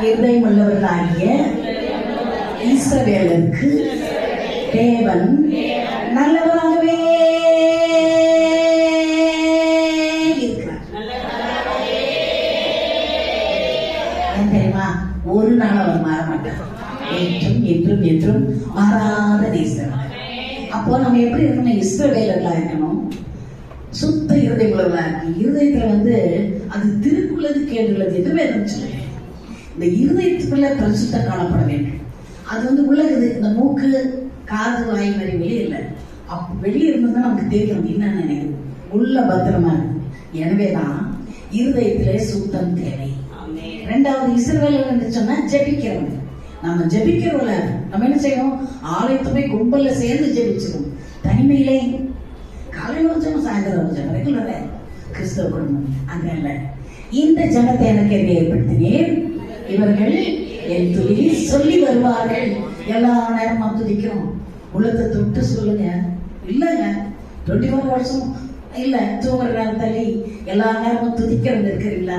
இருதயம் உள்ளவர்களாகிய இஸ்ரவேலருக்கு தேவன் நல்லவராகவே இருக்கிறார். தெரியுமா? ஒரு நாள் அவர் மாற மாட்டார். என்றும் என்றும் என்றும் மாறாத தேசம். அப்போ நம்ம எப்படி இருக்கணும்? இஸ்ரவேலர்களா இருக்கணும். சுத்த இருதயங்களா இருக்கு. இருதயத்துல அது திருக்குள்ளது கேட்டுள்ளது என்று வேதம் சொல்லுங்க. இந்த இருதயத்துக்குள்ள பரிசுத்தம் காணப்பட வேண்டும். அது உள்ளது. இந்த மூக்கு, காது, வாய் மாதிரி வெளியே இல்லை. வெளியே இருந்ததுதான் நமக்கு தெரியும் என்ன நினைக்கிறது. உள்ள பத்திரமா இருக்கு. எனவேதான் இருதயத்திலே சுத்தம் தேவை. இரண்டாவது, இஸ்ரவேலர்கள் என்று சொன்னா ஜெபிக்கிறவங்க. நம்ம ஜெபிக்கிறவங்கள நம்ம என்ன செய்யணும்? ஆலயத்தை போய் கும்பல்ல சேர்ந்து ஜெபிச்சிடும். தனிமையிலே காலையில் ஒரு ஜனம், சாயந்தரம் ஒரு ஜனம், ரெகுலரா கிறிஸ்தவ குடும்பம். அங்க இந்த ஜனத்தை எனக்கு என்ன ஏற்படுத்தினேன்? இவர்கள் என் துதி சொல்லி வருவார்கள். எல்லா நேரமும் துதிக்கிறோம். உள்ளத்தை தொட்டு சொல்லுங்க. இல்லைங்க, 21 வருஷம் இல்ல தூங்குற நேரம் தள்ளி எல்லா நேரமும் துதிக்கிறது இருக்கிறீங்களா?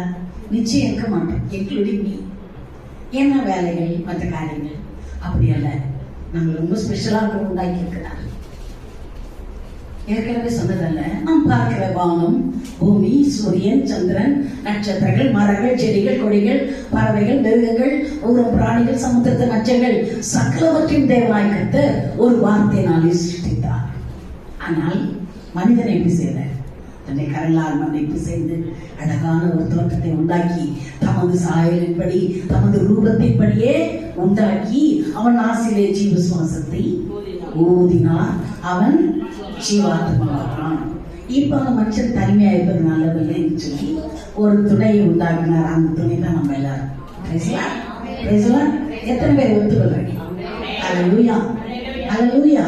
நிச்சயம் இருக்க மாட்டோம். இன்க்ளூடிங் நீ. என்ன வேலைகள், மற்ற காரியங்கள் அப்படி அல்ல. நம்ம ரொம்ப ஸ்பெஷலாக உண்டாக்கி இருக்கிறார். ஏற்கனவே சொன்னதல்ல, நாம் பார்க்கிற வானம், பூமி, சூரியன், சந்திரன், நட்சத்திரங்கள், மரங்கள், செடிகள், கொடிகள், பறவைகள், மிருகங்கள், ஊரம், பிராணிகள், சமுத்திரத்து மச்சங்கள் சகலவற்றையும் தேவனாய் கர்த்தர் ஒரு வார்த்தையினாலே சிருஷ்டித்தார். ஆனால் மனிதனை எப்படி செய்தார்? தன்னை கரலால் மன்னிப்பு செய்து அழகான ஒரு தோற்றத்தை உண்டாக்கி தமது சாயலின்படி தமது ரூபத்தின்படியே உண்டாக்கி அவன் ஆசிலே ஜீவ சுவாசத்தை ஊதினார். அவன் ஜீவாத்மாவான். இப்ப அந்த மனுஷன் தனிமையா இருப்பது நல்லதில்லைன்னு சொல்லி ஒரு துணையை உண்டாக்கினார். அந்த துணை தான் நம்ம எல்லாரும். எத்தனை பேர் ஒத்துக்கொள்றீங்க? அல்லேலூயா, அல்லேலூயா.